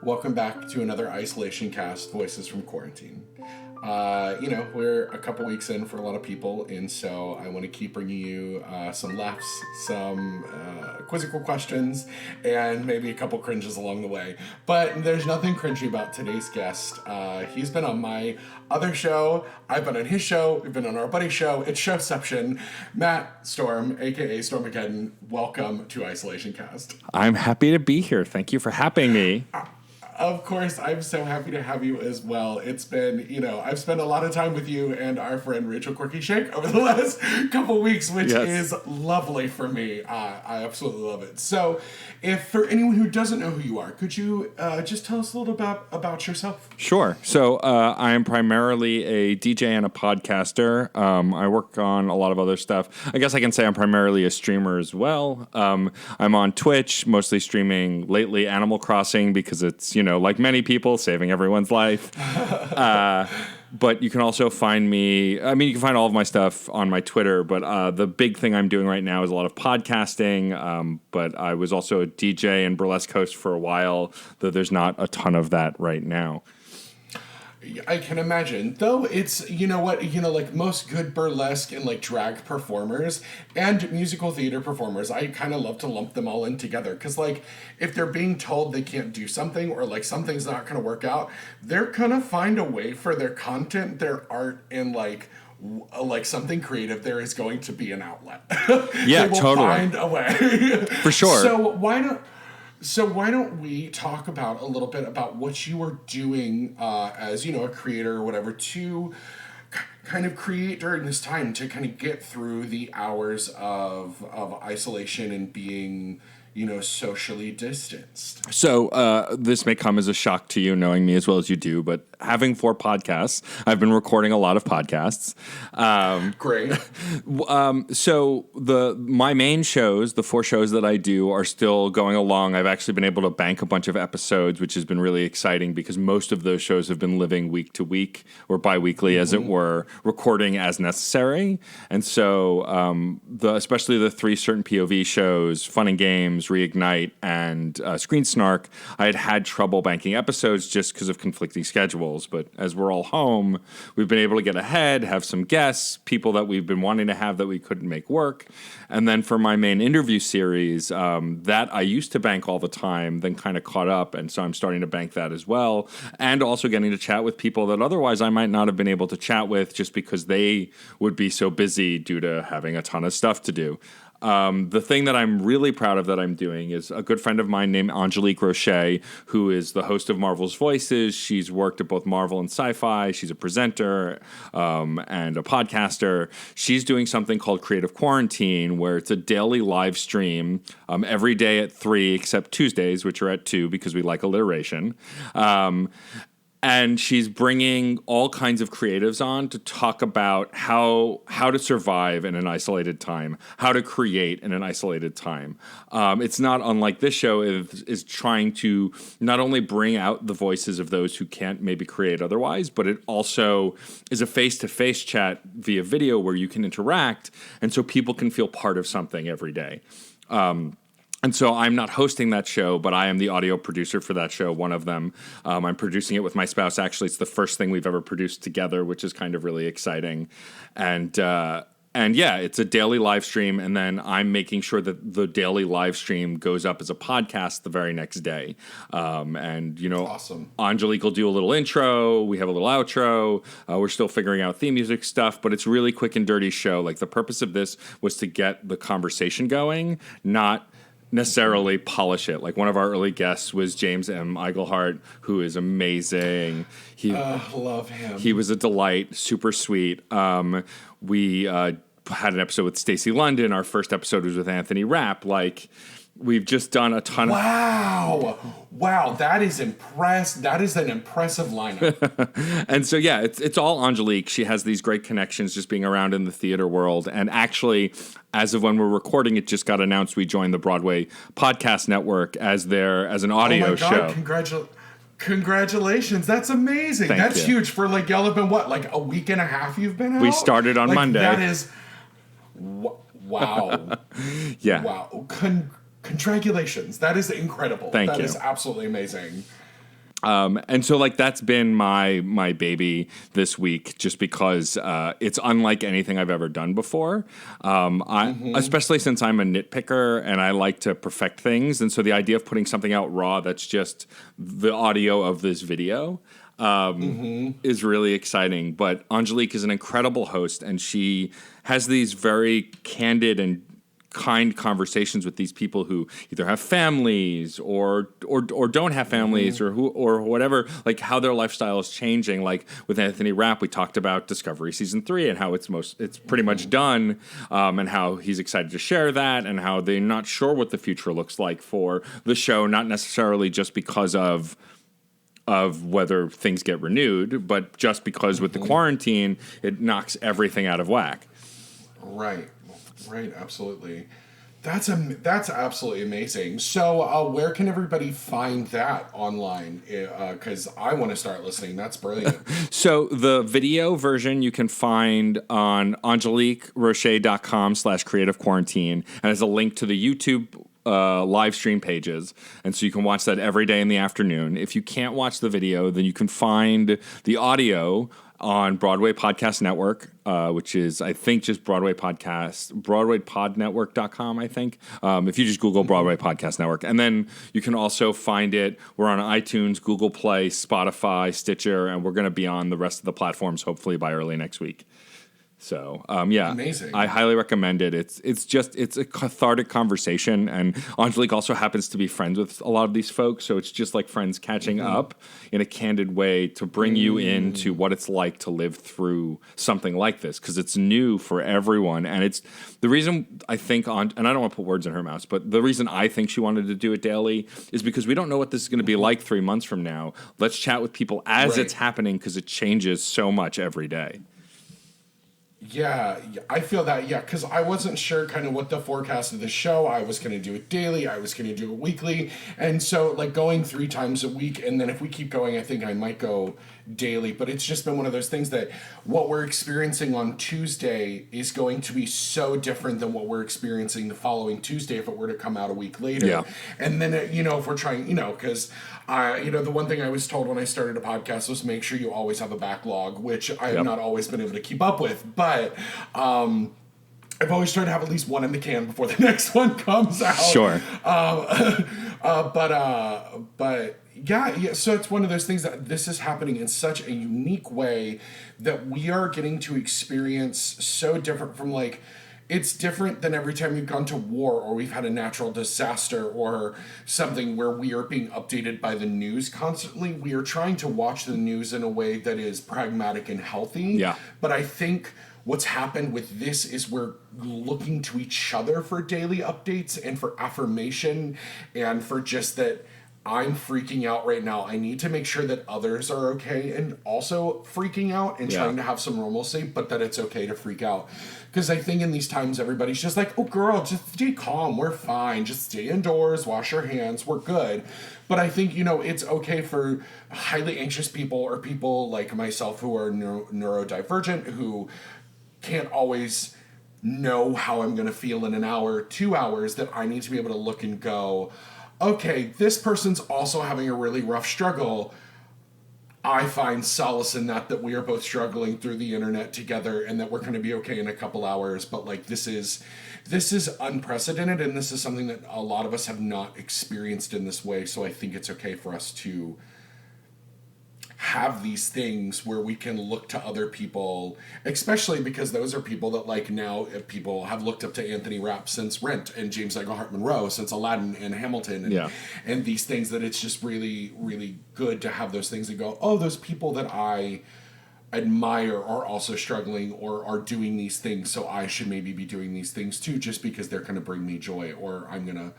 Welcome back to another Isolation Cast, Voices from Quarantine. We're a couple weeks in for a lot of people, and so I want to keep bringing you some laughs, some quizzical questions, and maybe a couple cringes along the way. But there's nothing cringy about today's guest. He's been on my other show. I've been on his show. We've been on our buddy's show. It's Showception. Matt Storm, a.k.a. Stormageddon, welcome to Isolation Cast. I'm happy to be here. Thank you for having me. Of course, I'm so happy to have you as well. It's been, I've spent a lot of time with you and our friend Rachel Quirky Shake over the last couple weeks, which is lovely for me. I absolutely love it. So, if for anyone who doesn't know who you are, could you just tell us a little about yourself? Sure. So, I am primarily a DJ and a podcaster. I work on a lot of other stuff. I guess I can say I'm primarily a streamer as well. I'm on Twitch, mostly streaming lately Animal Crossing because it's, like many people, saving everyone's life. But you can also find me, you can find all of my stuff on my Twitter, but the big thing I'm doing right now is a lot of podcasting, but I was also a DJ and burlesque host for a while, though there's not a ton of that right now. I can imagine. Though it's, like most good burlesque and like drag performers and musical theater performers, I kind of love to lump them all in together. Because like if they're being told they can't do something or like something's not going to work out, they're going to find a way for their content, their art, and like something creative. There is going to be an outlet. Yeah, they will totally. find a way. For sure. So why don't we talk about a little bit about what you are doing as, a creator or whatever to kind of create during this time to kind of get through the hours of isolation and being, socially distanced. So this may come as a shock to you, knowing me as well as you do, but having 4 podcasts, I've been recording a lot of podcasts. Great. So my main shows, the 4 shows that I do, are still going along. I've actually been able to bank a bunch of episodes, which has been really exciting because most of those shows have been living week to week or bi-weekly, as it were, recording as necessary. And so especially the 3 certain POV shows, Fun and Games, Reignite, and Screen Snark, I had trouble banking episodes just because of conflicting schedules. But as we're all home, we've been able to get ahead, have some guests, people that we've been wanting to have that we couldn't make work. And then for my main interview series, that I used to bank all the time, then kind of caught up. And so I'm starting to bank that as well. And also getting to chat with people that otherwise I might not have been able to chat with just because they would be so busy due to having a ton of stuff to do. The thing that I'm really proud of that I'm doing is a good friend of mine named Angelique Roche, who is the host of Marvel's Voices. She's worked at both Marvel and Sci-Fi. She's a presenter and a podcaster. She's doing something called Creative Quarantine, where it's a daily live stream every day at 3, except Tuesdays, which are at 2 because we like alliteration. And she's bringing all kinds of creatives on to talk about how to survive in an isolated time, how to create in an isolated time. It's not unlike this show is trying to not only bring out the voices of those who can't maybe create otherwise, but it also is a face-to-face chat via video where you can interact, and so people can feel part of something every day. And so I'm not hosting that show, but I am the audio producer for that show, one of them. I'm producing it with my spouse. Actually, it's the first thing we've ever produced together, which is kind of really exciting. And yeah, it's a daily live stream, and then I'm making sure that the daily live stream goes up as a podcast the very next day. Awesome. Angelique will do a little intro. We have a little outro. We're still figuring out theme music stuff, but it's a really quick and dirty show. Like, the purpose of this was to get the conversation going, not necessarily polish it. Like, one of our early guests was James M. Eigelhart, who is amazing. Love him. He was a delight, super sweet. We had an episode with Stacey London. Our first episode was with Anthony Rapp. Like, we've just done a ton of... Wow, that is an impressive lineup. And so, yeah, it's all Angelique. She has these great connections just being around in the theater world. And actually, as of when we're recording, it just got announced we joined the Broadway Podcast Network as an audio show. Congratulations. That's amazing. That's huge for, like, y'all have been, like a week and a half you've been out? We started on Monday. That is... Wow. Yeah. Wow. Congratulations. That is incredible. Thank you. That is absolutely amazing. And so like that's been my baby this week, just because it's unlike anything I've ever done before. Especially since I'm a nitpicker and I like to perfect things, and so the idea of putting something out raw that's just the audio of this video is really exciting. But Angelique is an incredible host, and she has these very candid and kind conversations with these people who either have families or don't have families, or whatever, like how their lifestyle is changing. Like with Anthony Rapp, we talked about Discovery season 3 and how it's pretty much done, and how he's excited to share that, and how they're not sure what the future looks like for the show, not necessarily just because of whether things get renewed, but just because with the quarantine, it knocks everything out of whack. Right, absolutely. That's absolutely amazing. So, where can everybody find that online? Because I want to start listening. That's brilliant. So the video version you can find on AngeliqueRoche.com/creative quarantine, and there's a link to the YouTube live stream pages, and so you can watch that every day in the afternoon. If you can't watch the video, then you can find the audio on Broadway Podcast Network, which is, I think, just BroadwayPodNetwork.com, I think. If you just Google Broadway Podcast Network. And then you can also find it. We're on iTunes, Google Play, Spotify, Stitcher, and we're going to be on the rest of the platforms hopefully by early next week. So, Amazing. I highly recommend it. It's a cathartic conversation, and Angelique also happens to be friends with a lot of these folks, so it's just like friends catching up in a candid way to bring you into what it's like to live through something like this, because it's new for everyone. And it's the reason I think, and I don't want to put words in her mouth, but the reason I think she wanted to do it daily is because we don't know what this is going to be like 3 months from now. Let's chat with people as it's happening, because it changes so much every day. Yeah, I feel that, because I wasn't sure kind of what the forecast of the show. I was going to do it daily, I was going to do it weekly, and so like going 3 times a week, and then if we keep going, I think I might go daily. But it's just been one of those things that what we're experiencing on Tuesday is going to be so different than what we're experiencing the following Tuesday if it were to come out a week later. Yeah. And then, if we're trying, because the one thing I was told when I started a podcast was make sure you always have a backlog, which I have not always been able to keep up with. But I've always tried to have at least one in the can before the next one comes out. Sure. But yeah. So it's one of those things that this is happening in such a unique way that we are getting to experience so different from like. It's different than every time we've gone to war or we've had a natural disaster or something where we are being updated by the news constantly. We are trying to watch the news in a way that is pragmatic and healthy. Yeah. But I think what's happened with this is we're looking to each other for daily updates and for affirmation and for just that I'm freaking out right now. I need to make sure that others are okay and also freaking out and trying to have some normalcy, but that it's okay to freak out. Because I think in these times, everybody's just like, oh, girl, just stay calm. We're fine. Just stay indoors, wash your hands. We're good. But I think, it's okay for highly anxious people or people like myself who are neurodivergent, who can't always know how I'm going to feel in an hour, 2 hours, that I need to be able to look and go, okay, this person's also having a really rough struggle. I find solace in that we are both struggling through the internet together and that we're going to be okay in a couple hours. But like, this is unprecedented, and this is something that a lot of us have not experienced in this way. So I think it's okay for us to have these things where we can look to other people, especially because those are people that like now people have looked up to Anthony Rapp since Rent and James Englehart Monroe since Aladdin and Hamilton and these things, that it's just really, really good to have those things and go, oh, those people that I admire are also struggling or are doing these things, so I should maybe be doing these things too, just because they're going to bring me joy or I'm going to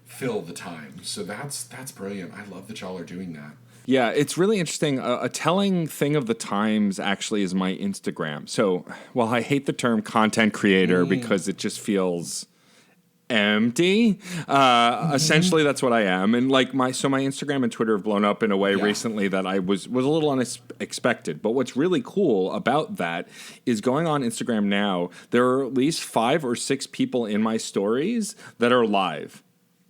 fill the time. So that's brilliant. I love that y'all are doing that. Yeah, it's really interesting. A telling thing of the times actually is my Instagram. So, while I hate the term content creator because it just feels empty, essentially that's what I am. And like my Instagram and Twitter have blown up in a way recently that I was a little unexpected. But what's really cool about that is going on Instagram now, there are at least 5 or 6 people in my stories that are live.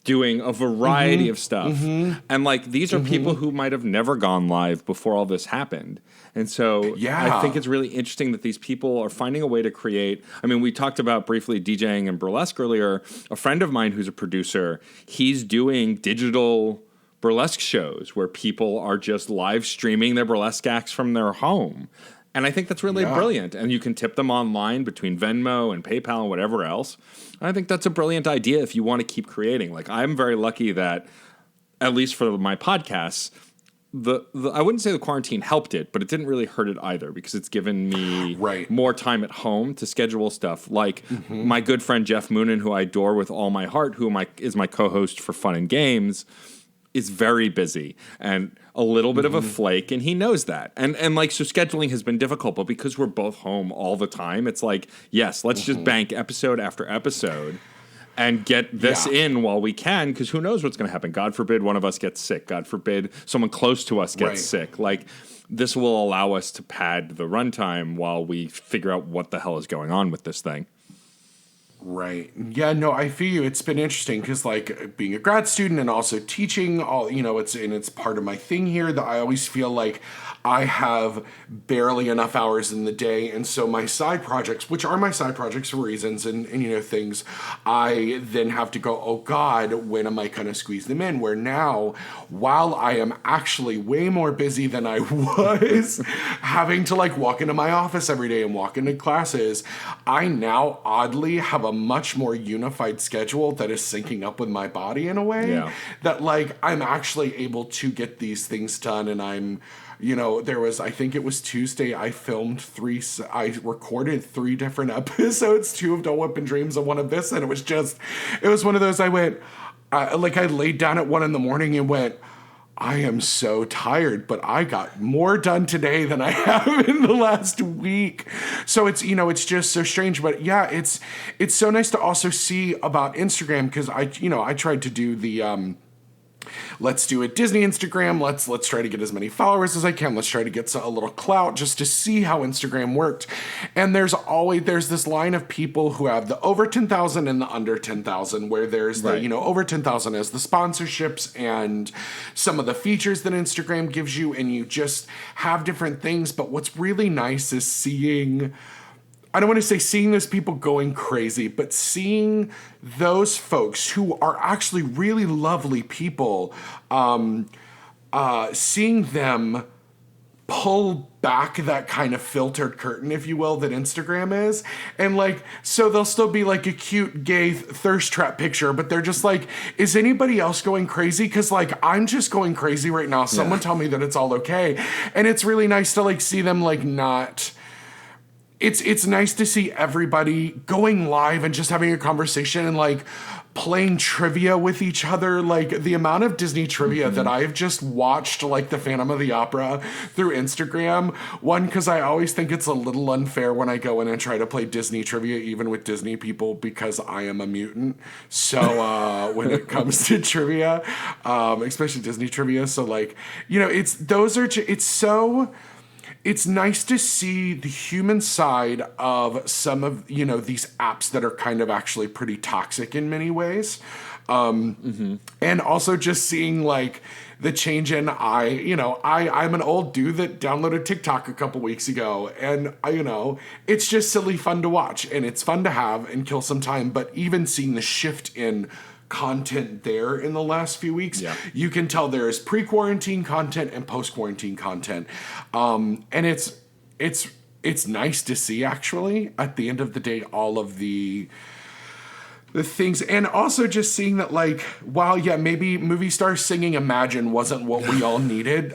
doing a variety of stuff. And like these are people who might have never gone live before all this happened. And so I think it's really interesting that these people are finding a way to create. I mean, we talked about briefly DJing and burlesque earlier. A friend of mine who's a producer, he's doing digital burlesque shows where people are just live streaming their burlesque acts from their home. And I think that's really brilliant. And you can tip them online between Venmo and PayPal and whatever else. And I think that's a brilliant idea if you want to keep creating. Like, I'm very lucky that, at least for my podcasts, I wouldn't say the quarantine helped it, but it didn't really hurt it either because it's given me more time at home to schedule stuff. Like my good friend Jeff Moonen, who I adore with all my heart, is my co-host for Fun and Games, is very busy and a little bit of a flake, and he knows that. And like, so scheduling has been difficult, but because we're both home all the time, it's like, yes, let's just bank episode after episode and get this in while we can, because who knows what's going to happen. God forbid one of us gets sick. God forbid someone close to us gets sick. Like, this will allow us to pad the runtime while we figure out what the hell is going on with this thing. Right. Yeah, no, I feel you. It's been interesting because, like, being a grad student and also teaching, it's part of my thing here that I always feel like I have barely enough hours in the day. And so my side projects, which are my side projects for reasons and things, I then have to go, oh God, when am I going to squeeze them in? Where now, while I am actually way more busy than I was having to like walk into my office every day and walk into classes, I now oddly have a much more unified schedule that is syncing up with my body in a way that like I'm actually able to get these things done. And I'm, I think it was Tuesday, I recorded 3 different episodes, 2 of Don't Whip and Dreams and 1 of this. And it was one of those, I laid down at 1 a.m. and went, I am so tired, but I got more done today than I have in the last week. So it's just so strange. But yeah, it's so nice to also see about Instagram, because I tried to do the let's do a Disney Instagram. Let's try to get as many followers as I can. Let's try to get a little clout just to see how Instagram worked. And there's this line of people who have the over 10,000 and the under 10,000, where there's the, over 10,000 as the sponsorships and some of the features that Instagram gives you, and you just have different things. But what's really nice is seeing, I don't want to say seeing those people going crazy, but seeing those folks who are actually really lovely people, seeing them pull back that kind of filtered curtain, if you will, that Instagram is. And like, so they'll still be like a cute gay thirst trap picture, but they're just like, is anybody else going crazy? Because like, I'm just going crazy right now. Someone tell me that it's all okay. And it's really nice to like see them like not... It's nice to see everybody going live and just having a conversation and like playing trivia with each other. Like the amount of Disney trivia that I've just watched, like the Phantom of the Opera through Instagram. One, because I always think it's a little unfair when I go in and try to play Disney trivia, even with Disney people, because I am a mutant. So when it comes to trivia, especially Disney trivia. So like, it's nice to see the human side of some of, these apps that are kind of actually pretty toxic in many ways. And also just seeing like the change in, I'm an old dude that downloaded TikTok a couple weeks ago, and it's just silly fun to watch, and it's fun to have and kill some time. But even seeing the shift in content there in the last few weeks, you can tell there is pre-quarantine content and post-quarantine content, and it's nice to see, actually, at the end of the day, all of the things. And also just seeing that, like, while maybe movie stars singing Imagine wasn't what we all needed,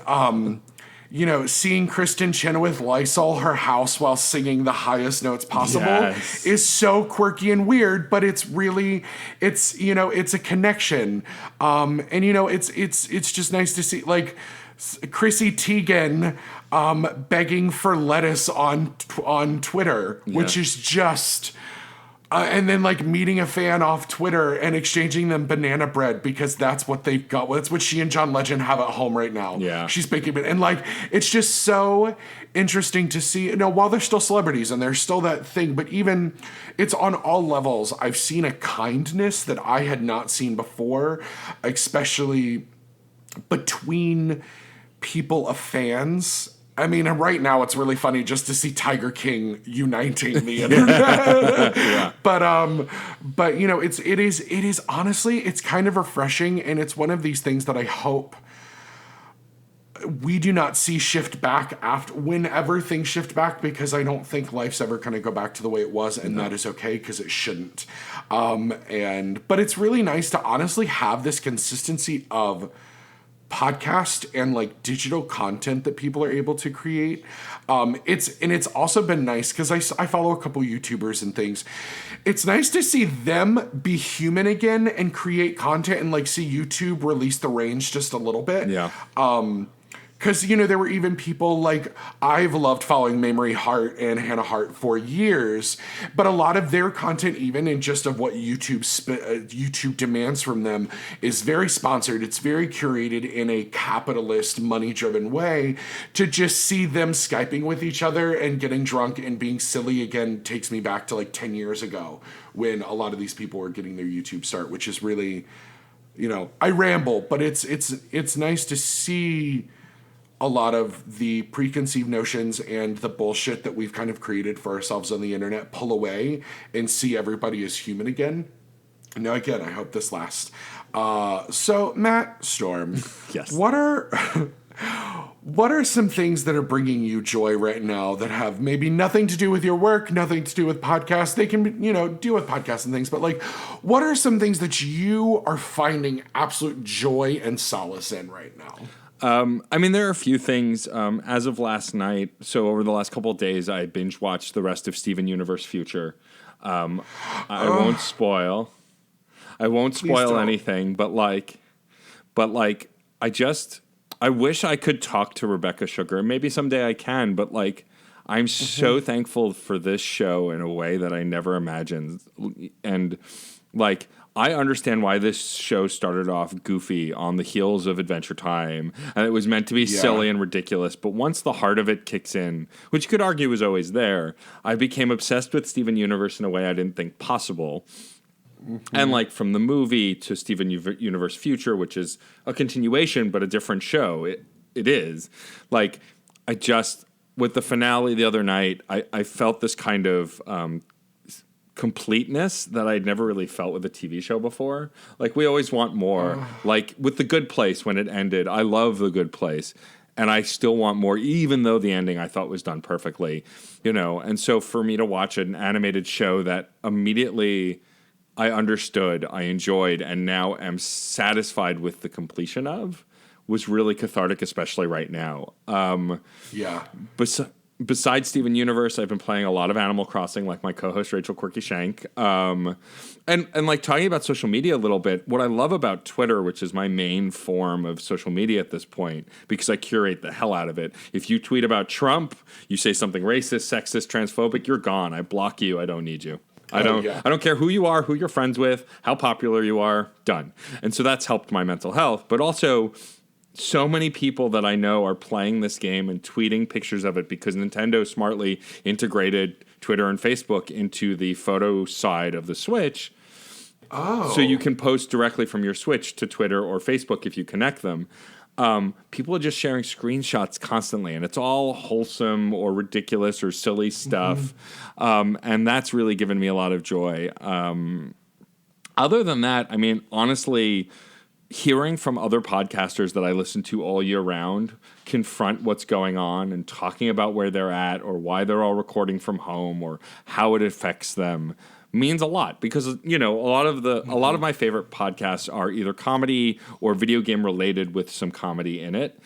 seeing Kristen Chenoweth Lysol her house while singing the highest notes possible is so quirky and weird, but it's really, it's a connection. And it's just nice to see, like, Chrissy Teigen begging for lettuce on Twitter, which is just And then like meeting a fan off Twitter and exchanging them banana bread because that's what they've got. Well, that's what she and John Legend have at home right now. Yeah. She's baking it. And like, it's just so interesting to see, you know, while they're still celebrities and they're still that thing, but even it's on all levels. I've seen a kindness that I had not seen before, especially between people of fans. I mean, right now it's really funny just to see Tiger King uniting the internet. Yeah. But you know, it is honestly, it's kind of refreshing, and it's one of these things that I hope we do not see shift back after whenever things shift back, because I don't think life's ever going to go back to the way it was, and that is okay because it shouldn't. But it's really nice to honestly have this consistency of podcast and like digital content that people are able to create. It's also been nice because I follow a couple YouTubers and things. It's nice to see them be human again and create content and like see YouTube release the range just a little bit. Yeah. Because, you know, there were even people like, I've loved following Mamrie Hart and Hannah Hart for years, but a lot of their content, even in just of what YouTube demands from them, is very sponsored. It's very curated in a capitalist, money-driven way. To just see them Skyping with each other and getting drunk and being silly again takes me back to like 10 years ago when a lot of these people were getting their YouTube start, which is really, you know, I ramble, but it's nice to see a lot of the preconceived notions and the bullshit that we've kind of created for ourselves on the internet pull away and see everybody as human again. Now, again, I hope this lasts. So, Matt, Storm, Yes. what are some things that are bringing you joy right now that have maybe nothing to do with your work, nothing to do with podcasts? They can, you know, deal with podcasts and things, but like, what are some things that you are finding absolute joy and solace in right now? I mean, there are a few things. As of last night, so over the last couple of days, I binge watched the rest of StevenUniverse Future. I won't spoil. I won't spoil anything, but I wish I could talk to Rebecca Sugar. Maybe someday I can, but like, I'm so thankful for this show in a way that I never imagined. And like, I understand why this show started off goofy on the heels of Adventure Time, and it was meant to be silly and ridiculous. But once the heart of it kicks in, which you could argue was always there, I became obsessed with Steven Universe in a way I didn't think possible. And like from the movie to StevenUniverse Future, which is a continuation but a different show, it is. Like, with the finale the other night, I felt this kind of completeness that I'd never really felt with a TV show before. Like, we always want more. Like with The Good Place, when it ended, I love The Good Place, and I still want more, even though the ending I thought was done perfectly, you know. And so for me to watch an animated show that immediately I understood, I enjoyed, and now am satisfied with the completion of, was really cathartic, especially right now. Besides Steven Universe, I've been playing a lot of Animal Crossing, like my co-host Rachel Quirky Shank. And like talking about social media a little bit, what I love about Twitter, which is my main form of social media at this point, because I curate the hell out of it. If you tweet about Trump, you say something racist, sexist, transphobic, you're gone. I block you. I don't need you. I don't care who you are, who you're friends with, how popular you are, done. And so that's helped my mental health, but also so many people that I know are playing this game and tweeting pictures of it because Nintendo smartly integrated Twitter and Facebook into the photo side of the Switch. Oh. So you can post directly from your Switch to Twitter or Facebook if you connect them. People are just sharing screenshots constantly, and it's all wholesome or ridiculous or silly stuff. And that's really given me a lot of joy. Other than that, I mean, honestly, hearing from other podcasters that I listen to all year round confront what's going on and talking about where they're at or why they're all recording from home or how it affects them means a lot, because, you know, a lot of my favorite podcasts are either comedy or video game related with some comedy in it.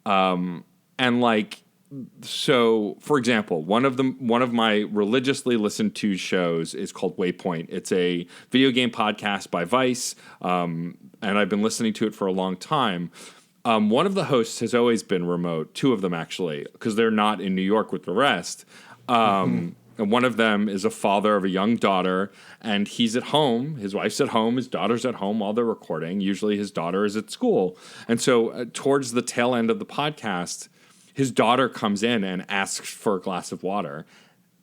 And like, so for example, one of my religiously listened to shows is called Waypoint. It's a video game podcast by Vice. And I've been listening to it for a long time. One of the hosts has always been remote, two of them actually, because they're not in New York with the rest. And one of them is a father of a young daughter, and he's at home. His wife's at home. His daughter's at home while they're recording. Usually his daughter is at school. And so towards the tail end of the podcast, his daughter comes in and asks for a glass of water.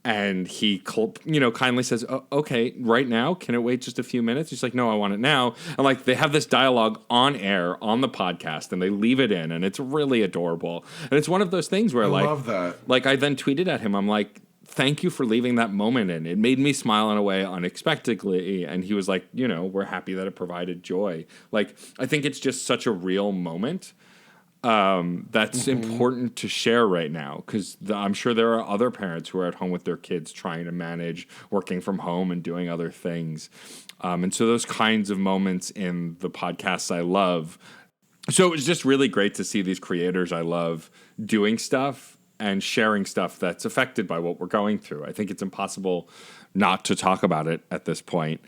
And he, kindly says, okay, right now? Can it wait just a few minutes? He's like, no, I want it now. And like, they have this dialogue on air on the podcast, and they leave it in, and it's really adorable. And it's one of those things where I love that. Like, I then tweeted at him, I'm like, thank you for leaving that moment in. It made me smile in a way unexpectedly. And he was like, we're happy that it provided joy. Like, I think it's just such a real moment. That's important to share right now, because I'm sure there are other parents who are at home with their kids trying to manage working from home and doing other things. And so those kinds of moments in the podcasts I love. So it was just really great to see these creators I love doing stuff and sharing stuff that's affected by what we're going through. I think it's impossible not to talk about it at this point.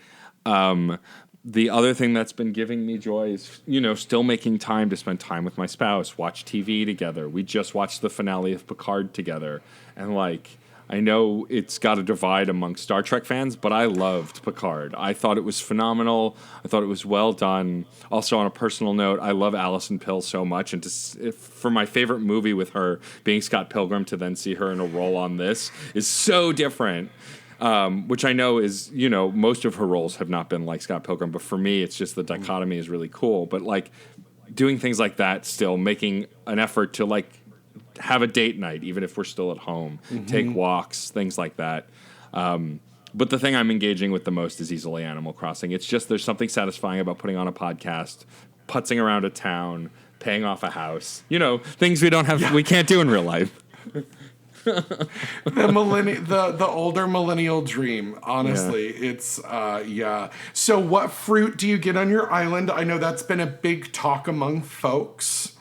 The other thing that's been giving me joy is, still making time to spend time with my spouse, watch TV together. We just watched the finale of Picard together. And, I know it's got a divide among Star Trek fans, but I loved Picard. I thought it was phenomenal. I thought it was well done. Also, on a personal note, I love Alison Pill so much. And for my favorite movie with her being Scott Pilgrim, to then see her in a role on this is so different. Which I know is, most of her roles have not been like Scott Pilgrim, but for me, it's just the dichotomy is really cool. But doing things like that, still making an effort to have a date night, even if we're still at home, take walks, things like that. But the thing I'm engaging with the most is easily Animal Crossing. It's just, there's something satisfying about putting on a podcast, putzing around a town, paying off a house, things we can't do in real life. The older millennial dream, honestly. It's so what fruit do you get on your island? I know that's been a big talk among folks,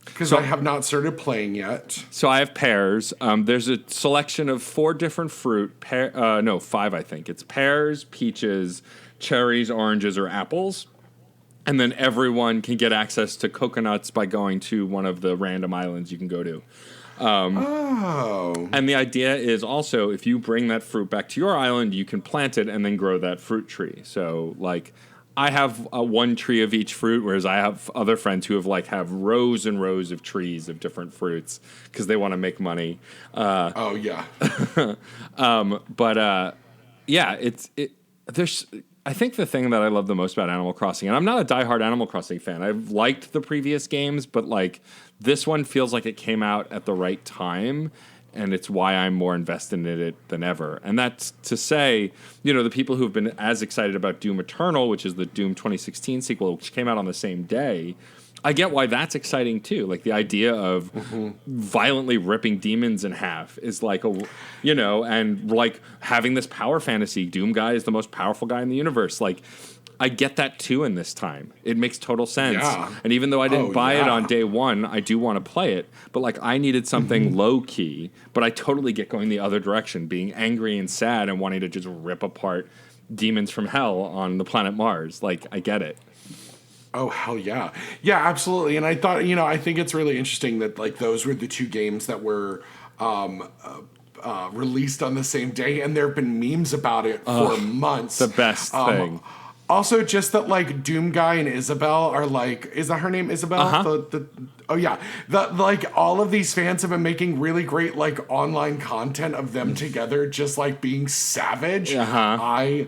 because I have not started playing yet. So I have pears. There's a selection of 4 different fruit. 5, I think. It's pears, peaches, cherries, oranges, or apples. And then everyone can get access to coconuts by going to one of the random islands you can go to. And the idea is also, if you bring that fruit back to your island, you can plant it and then grow that fruit tree. So, I have one tree of each fruit, whereas I have other friends who have rows and rows of trees of different fruits because they want to make money. There's. I think the thing that I love the most about Animal Crossing, and I'm not a diehard Animal Crossing fan. I've liked the previous games, but this one feels like it came out at the right time, and it's why I'm more invested in it than ever. And that's to say, the people who've been as excited about Doom Eternal, which is the Doom 2016 sequel, which came out on the same day, I get why that's exciting too. The idea of violently ripping demons in half is and having this power fantasy. Doom guy is the most powerful guy in the universe. I get that too in this time. It makes total sense. Yeah. And even though I didn't buy it on day one, I do want to play it. But I needed something low key, but I totally get going the other direction, being angry and sad and wanting to just rip apart demons from hell on the planet Mars. I get it. Oh, hell yeah. Yeah, absolutely. And I thought, I think it's really interesting that, those were the 2 games that were released on the same day, and there have been memes about it for months. The best thing. Also, just that, Doom Guy and Isabel are, is that her name, Isabel? All of these fans have been making really great, online content of them together, just, being savage. I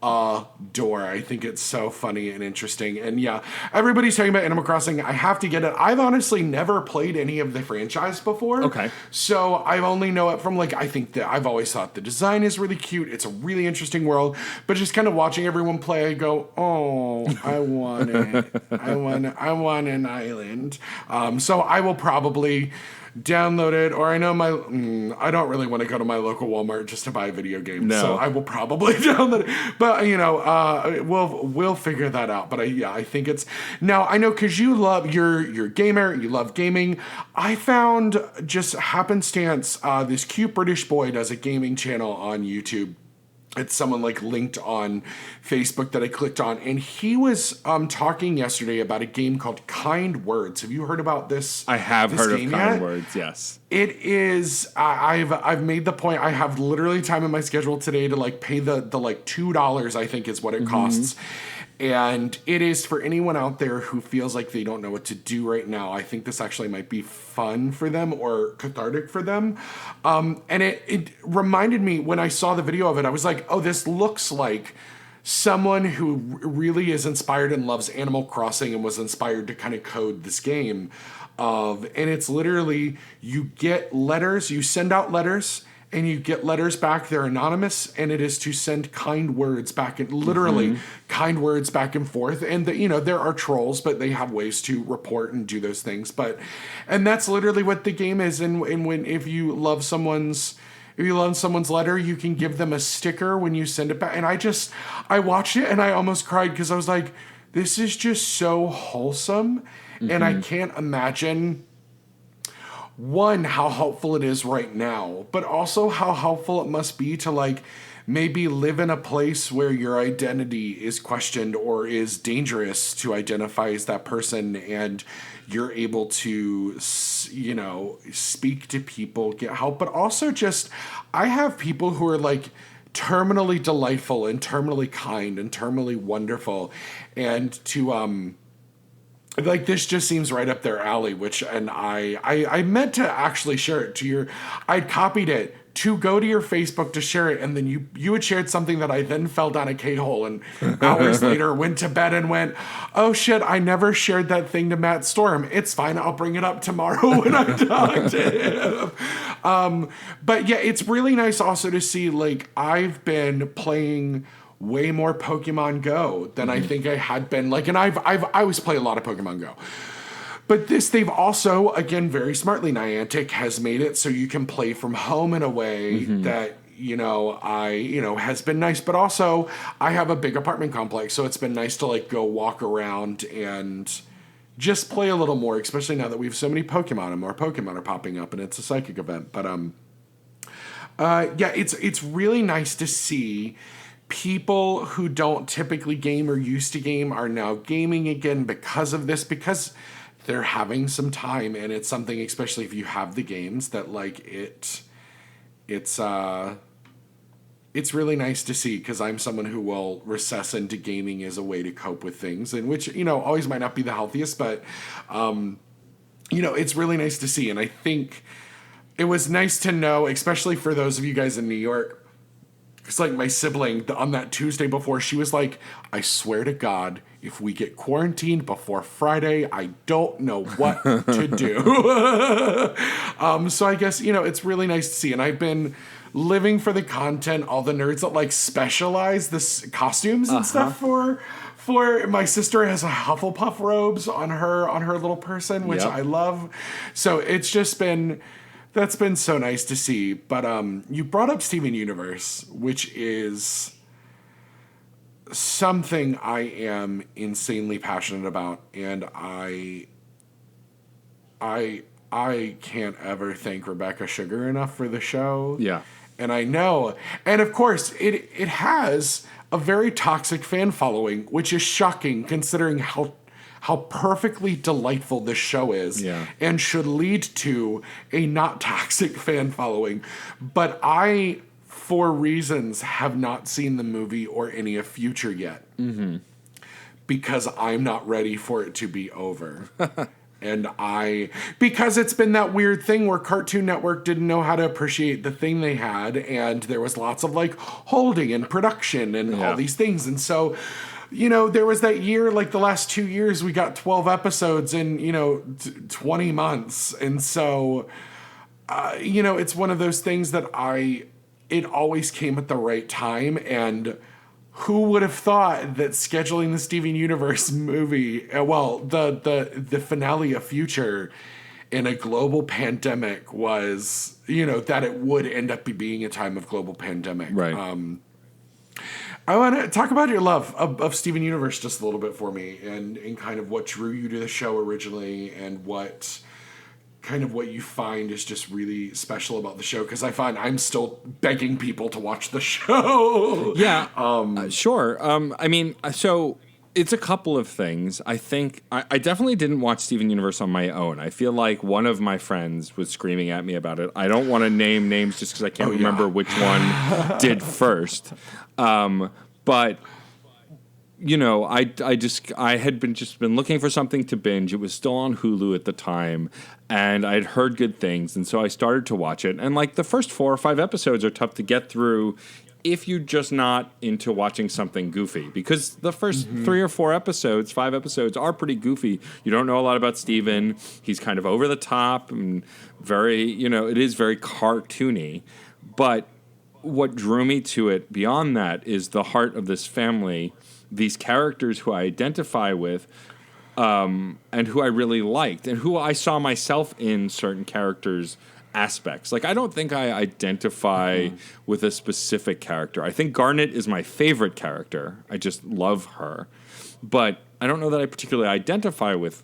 adore. I think it's so funny and interesting. And yeah, everybody's talking about Animal Crossing. I have to get it. I've honestly never played any of the franchise before. Okay. So I only know it from I think that I've always thought the design is really cute. It's a really interesting world. But just kind of watching everyone play, I go, oh, I want it. I want an island. So I will probably download it, or I know I don't really want to go to my local Walmart just to buy a video game. No. So I will probably download it. But we'll figure that out. But I think it's now. I know because you're a gamer, you love gaming. I found just happenstance this cute British boy does a gaming channel on YouTube. it's someone like linked on Facebook that I clicked on, and he was talking yesterday about a game called Kind Words. Have you heard about this? I have heard of game Kind yet? Words, yes. It is. I've made the point. I have literally time in my schedule today to like pay the like $2. I think is what it costs. And it is for anyone out there who feels like they don't know what to do right now. I think this actually might be fun for them or cathartic for them. And it reminded me when I saw the video of it, I was like, oh, this looks like someone who really is inspired and loves Animal Crossing and was inspired to kind of code this game. And it's literally, you get letters, you send out letters, and you get letters back. They're anonymous, and it is to send kind words back, and literally kind words back and forth. And there are trolls, but they have ways to report and do those things. And that's literally what the game is. And if you love someone's letter, you can give them a sticker when you send it back. And I watched it and I almost cried because I was like, this is just so wholesome, and I can't imagine. One, how helpful it is right now, but also how helpful it must be to like maybe live in a place where your identity is questioned or is dangerous to identify as that person, and you're able to, speak to people, get help, but also just, I have people who are like terminally delightful and terminally kind and terminally wonderful, and to, like, this just seems right up their alley, and I meant to actually share it to I'd copied it to go to your Facebook to share it, and then you had shared something that I then fell down a K-hole, and hours later went to bed and went, oh shit, I never shared that thing to Matt Storm. It's fine, I'll bring it up tomorrow when I talk to him. But yeah, it's really nice also to see, like, I've been playing way more Pokemon Go than I think I had been. Like, and I always play a lot of Pokemon Go. But they've also, again, very smartly, Niantic has made it so you can play from home in a way that, has been nice. But also, I have a big apartment complex, so it's been nice to, like, go walk around and just play a little more, especially now that we have so many Pokemon and more Pokemon are popping up and it's a psychic event. But, it's really nice to see people who don't typically game or used to game are now gaming again because of this, because they're having some time, and it's something, especially if you have the games, that like it's really nice to see, because I'm someone who will recess into gaming as a way to cope with things, and which, always might not be the healthiest, but it's really nice to see. And I think it was nice to know, especially for those of you guys in New York. It's like my sibling on that Tuesday before, she was like, I swear to God, if we get quarantined before Friday, I don't know what to do. So I guess, it's really nice to see. And I've been living for the content, all the nerds that like specialize this costumes and stuff for my sister has a Hufflepuff robes on her little person, which I love. So it's just been... That's been so nice to see. But you brought up StevenUniverse, which is something I am insanely passionate about, and I can't ever thank Rebecca Sugar enough for the show. Yeah. And I know, and of course it has a very toxic fan following, which is shocking considering how perfectly delightful this show is, and should lead to a not toxic fan following. But I, for reasons, have not seen the movie or any of Future yet. Because I'm not ready for it to be over. And because it's been that weird thing where Cartoon Network didn't know how to appreciate the thing they had, and there was lots of like holding and production and all these things. And so, there was that year, like the last 2 years, we got 12 episodes in, 20 months. And so, it's one of those things that it always came at the right time. And who would have thought that scheduling the StevenUniverse movie, the finale of Future in a global pandemic was, that it would end up being a time of global pandemic. Right. I want to talk about your love of StevenUniverse just a little bit for me, and kind of what drew you to the show originally, and what kind of what you find is just really special about the show, because I find I'm still begging people to watch the show. Yeah, sure. I mean, so it's a couple of things. I think I definitely didn't watch Steven Universe on my own. I feel like one of my friends was screaming at me about it. I don't want to name names just because I can't remember which one did first. But you know, I had been looking for something to binge. It was still on Hulu at the time, and I'd heard good things, and so I started to watch it. And like the first 4 or 5 episodes are tough to get through if you're just not into watching something goofy, because the first 3 or 4 episodes, 5 episodes are pretty goofy. You don't know a lot about Steven. He's kind of over the top and very, you know, it is very cartoony. But what drew me to it beyond that is the heart of this family, these characters who I identify with, and who I really liked, and who I saw myself in certain characters' aspects. Like, I don't think I identify with a specific character. I think Garnet is my favorite character. I just love her. But I don't know that I particularly identify with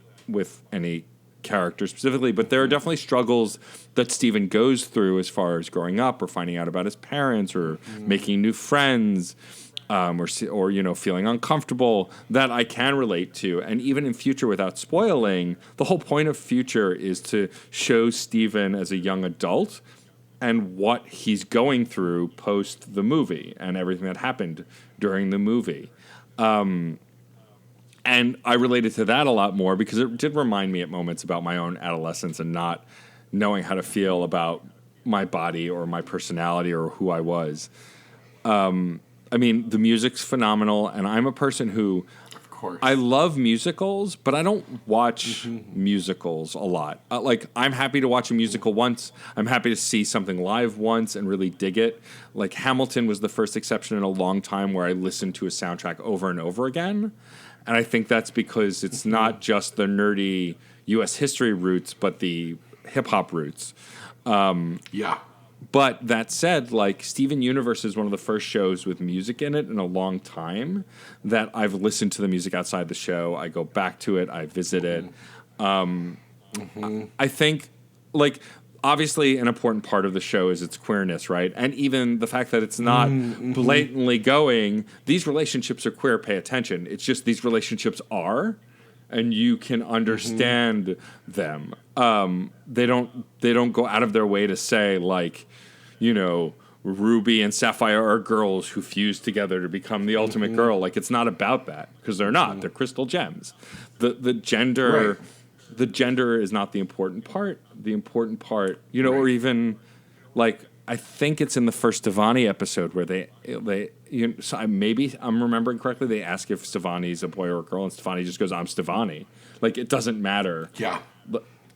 any character specifically, but there are definitely struggles that Steven goes through as far as growing up or finding out about his parents or making new friends. Or you know, feeling uncomfortable, that I can relate to. And even in Future, without spoiling, the whole point of Future is to show Steven as a young adult and what he's going through post the movie and everything that happened during the movie. And I related to that a lot more because it did remind me at moments about my own adolescence and not knowing how to feel about my body or my personality or who I was. I mean, the music's phenomenal, and I'm a person who, of course, I love musicals, but I don't watch musicals a lot. Like, I'm happy to watch a musical once. I'm happy to see something live once and really dig it. Like, Hamilton was the first exception in a long time where I listened to a soundtrack over and over again. And I think that's because it's not just the nerdy U.S. history roots, but the hip-hop roots. Yeah. But that said, like, Steven Universe is one of the first shows with music in it in a long time that I've listened to the music outside the show. I go back to it. I visit it. I think, like, obviously an important part of the show is its queerness, right? And even the fact that it's not blatantly going, these relationships are queer, pay attention. It's just these relationships are, and you can understand them. They don't go out of their way to say, like, you know, Ruby and Sapphire are girls who fuse together to become the ultimate girl. Like, it's not about that, because they're not. They're crystal gems. The gender is not the important part. The important part, you know, or even, like, I think it's in the first Stevani episode where they you know, so maybe I'm remembering correctly, they ask if Stevani's a boy or a girl, and Stevani just goes, "I'm Stevani." Like, it doesn't matter. Yeah.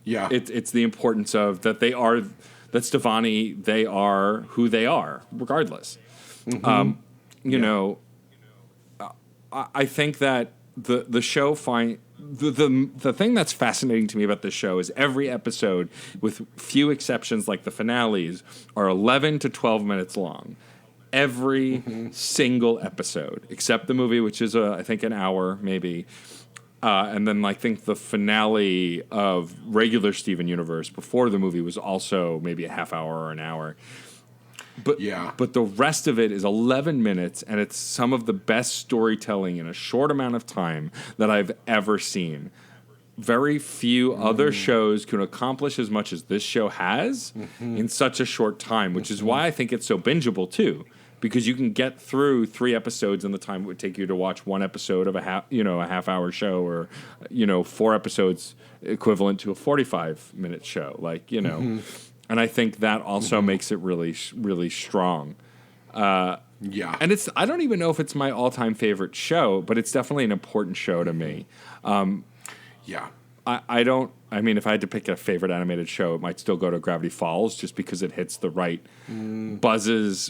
Yeah. It's the importance of that Stevani, they are who they are, regardless. You know, I think that the show the thing that's fascinating to me about this show is every episode, with few exceptions like the finales, are 11 to 12 minutes long. Every single episode, except the movie, which is I think an hour maybe. And then I think the finale of regular Steven Universe before the movie was also maybe a half hour or an hour. But the rest of it is 11 minutes, and it's some of the best storytelling in a short amount of time that I've ever seen. Very few other shows can accomplish as much as this show has in such a short time, which is why I think it's so bingeable too. Because you can get through 3 episodes in the time it would take you to watch one episode of a half-hour show, or, you know, 4 episodes equivalent to a 45-minute show. Like, you know, and I think that also makes it really, really strong. And I don't even know if it's my all-time favorite show, but it's definitely an important show to me. I mean, if I had to pick a favorite animated show, it might still go to Gravity Falls, just because it hits the right buzzers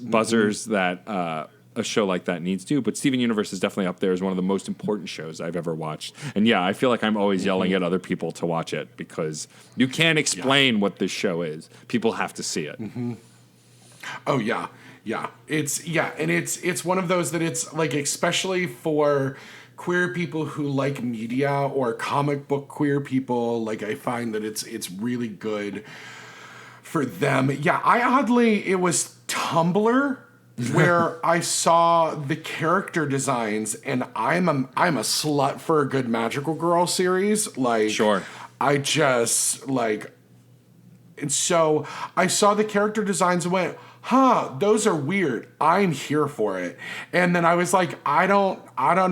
that a show like that needs to. But Steven Universe is definitely up there as one of the most important shows I've ever watched. And yeah, I feel like I'm always yelling at other people to watch it, because you can't explain what this show is. People have to see it. Oh yeah. It's one of those that it's like, especially for queer people who like media or comic book queer people, like I find that it's really good for them. Yeah, it was Tumblr where I saw the character designs, and I'm a slut for a good magical girl series. Like, Sure. I just like, and so I saw the character designs and went, huh, those are weird. I'm here for it. And then I was like, I don't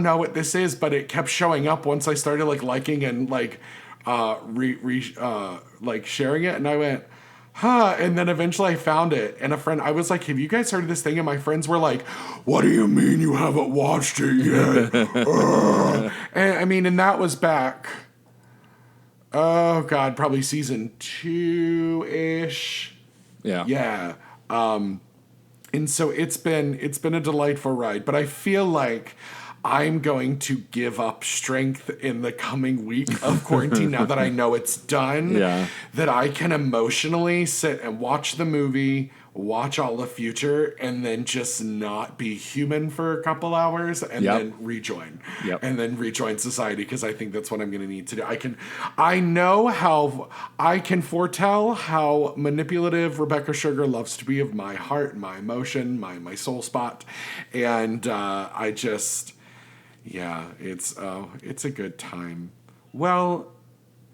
know what this is, but it kept showing up once I started like liking and like like sharing it, and I went, huh, and then eventually I found it, and I was like, have you guys heard of this thing? And my friends were like, what do you mean you haven't watched it yet? And I mean, and that was back, oh God, probably season 2-ish. Yeah. And so it's been a delightful ride, but I feel like I'm going to give up strength in the coming week of quarantine now that I know it's done. Yeah. That I can emotionally sit and watch the movie, watch all the Future, and then just not be human for a couple hours and then rejoin. And then rejoin society, because I think that's what I'm going to need to do. I know how I can foretell how manipulative Rebecca Sugar loves to be of my heart, my emotion, my soul spot. And I just... yeah, it's a good time. Well,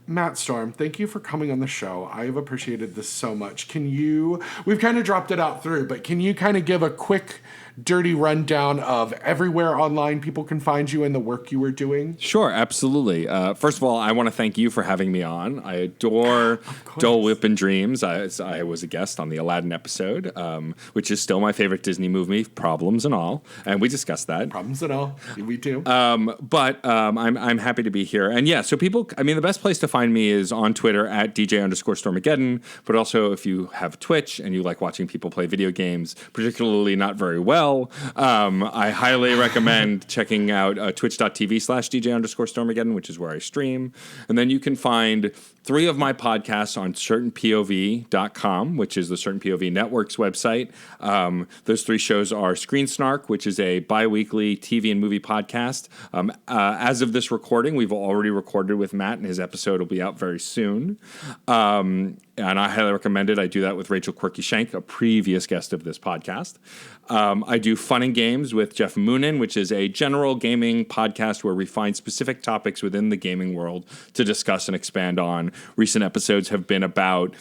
Matt Storm, thank you for coming on the show. I have appreciated this so much. We've kind of dropped it out through, but can you kind of give a quick, dirty rundown of everywhere online people can find you and the work you were doing? Sure, absolutely. First of all, I want to thank you for having me on. I adore Dole Whip and Dreams. I was a guest on the Aladdin episode, which is still my favorite Disney movie, problems and all, and we discussed that. Problems and all, we do. But I'm happy to be here. And yeah, so people, I mean, the best place to find me is on Twitter at DJ_Stormageddon, but also if you have Twitch and you like watching people play video games, particularly not very well, I highly recommend checking out twitch.tv/DJ_Stormageddon, which is where I stream. And then you can find 3 of my podcasts on certainpov.com, which is the Certain POV Network's website. Those 3 shows are Screen Snark, which is a bi-weekly TV and movie podcast. As of this recording, we've already recorded with Matt, and his episode will be out very soon. And I highly recommend it. I do that with Rachel Quirky Shank, a previous guest of this podcast. I do Fun and Games with Jeff Moonen, which is a general gaming podcast where we find specific topics within the gaming world to discuss and expand on. Recent episodes have been about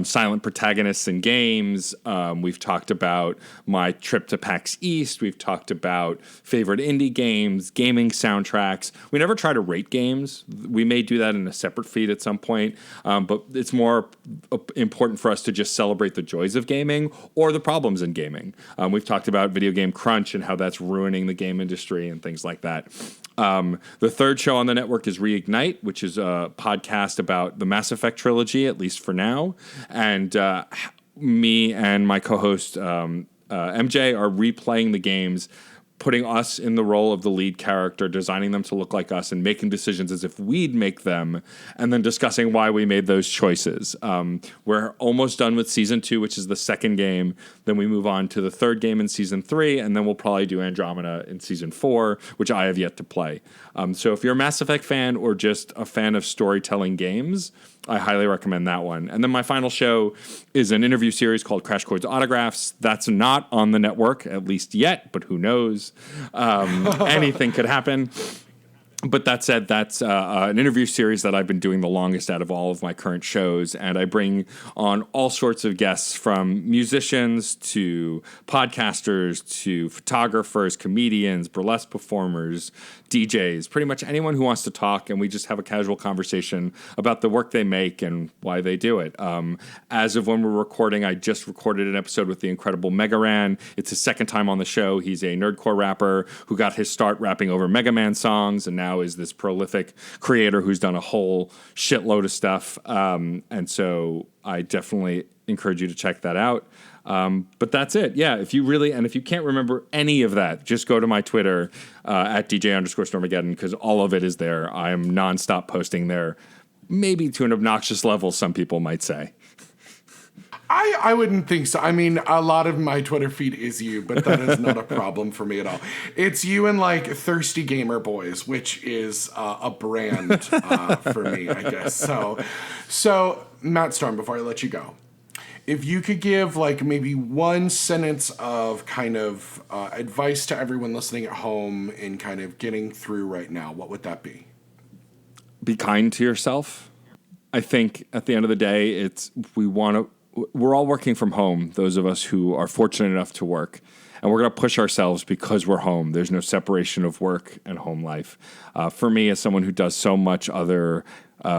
silent protagonists in games. We've talked about my trip to PAX East. We've talked about favorite indie games, gaming soundtracks. We never try to rate games. We may do that in a separate feed at some point, but it's more important for us to just celebrate the joys of gaming or the problems in gaming. We've talked about video game crunch and how that's ruining the game industry and things like that. The 3rd show on the network is Reignite, which is a podcast about the Mass Effect trilogy, at least for now. And me and my co-host MJ are replaying the games, putting us in the role of the lead character, designing them to look like us, and making decisions as if we'd make them, and then discussing why we made those choices. We're almost done with Season 2, which is the 2nd game. Then we move on to the 3rd game in Season 3, and then we'll probably do Andromeda in Season 4, which I have yet to play. So if you're a Mass Effect fan or just a fan of storytelling games, I highly recommend that one. And then my final show is an interview series called Crash Course Autographs. That's not on the network, at least yet, but who knows? Anything could happen. But that said, that's an interview series that I've been doing the longest out of all of my current shows. And I bring on all sorts of guests, from musicians to podcasters to photographers, comedians, burlesque performers, DJs, pretty much anyone who wants to talk. And we just have a casual conversation about the work they make and why they do it. As of when we're recording, I just recorded an episode with the incredible Mega Ran. It's his 2nd time on the show. He's a nerdcore rapper who got his start rapping over Mega Man songs and now is this prolific creator who's done a whole shitload of stuff. And so I definitely encourage you to check that out. But that's it. Yeah, if you can't remember any of that, just go to my Twitter at DJ_Stormageddon, because all of it is there. I am nonstop posting there, maybe to an obnoxious level, some people might say. I wouldn't think so. I mean, a lot of my Twitter feed is you, but that is not a problem for me at all. It's you and like Thirsty Gamer Boys, which is a brand for me, I guess. So Matt Storm, before I let you go, if you could give like maybe one sentence of kind of advice to everyone listening at home in kind of getting through right now, what would that be? Be kind to yourself. I think at the end of the day, we're all working from home, those of us who are fortunate enough to work. And we're going to push ourselves because we're home. There's no separation of work and home life. For me, as someone who does so much other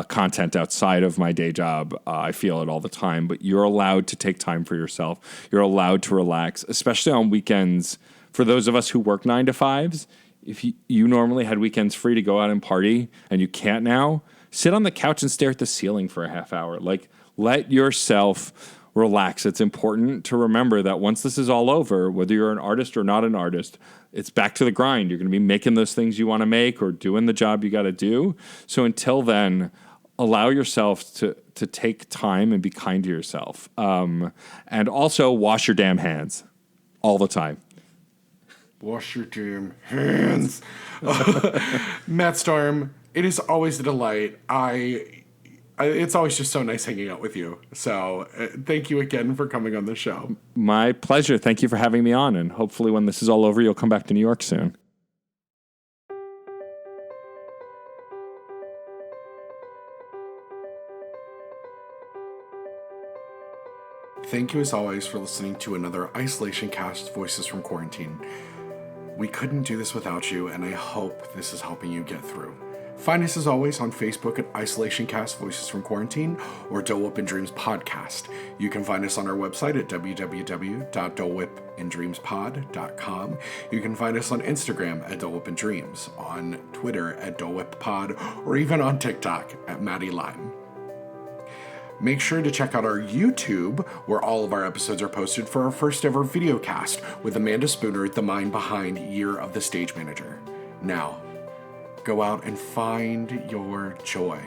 content outside of my day job, I feel it all the time. But you're allowed to take time for yourself. You're allowed to relax, especially on weekends. For those of us who work 9 to 5s, if you normally had weekends free to go out and party and you can't now, sit on the couch and stare at the ceiling for a half hour. Like, let yourself relax. It's important to remember that once this is all over, whether you're an artist or not an artist, it's back to the grind. You're going to be making those things you want to make or doing the job you got to do. So until then, allow yourself to take time and be kind to yourself. And also wash your damn hands all the time. Wash your damn hands. Matt Storm, it is always a delight. It's always just so nice hanging out with you. So thank you again for coming on the show. My pleasure. Thank you for having me on. And hopefully when this is all over, you'll come back to New York soon. Thank you as always for listening to another Isolation Cast Voices from Quarantine. We couldn't do this without you, and I hope this is helping you get through. Find us as always on Facebook at Isolation Cast Voices from Quarantine or Dole Whip and Dreams Podcast. You can find us on our website at www.dolewhipandreamspod.com. You can find us on Instagram at Dole Whip and Dreams, on Twitter at Dole Whip Pod, or even on TikTok at Maddie Lime. Make sure to check out our YouTube, where all of our episodes are posted, for our first ever video cast with Amanda Spooner, the mind behind Year of the Stage Manager. Now, go out and find your joy.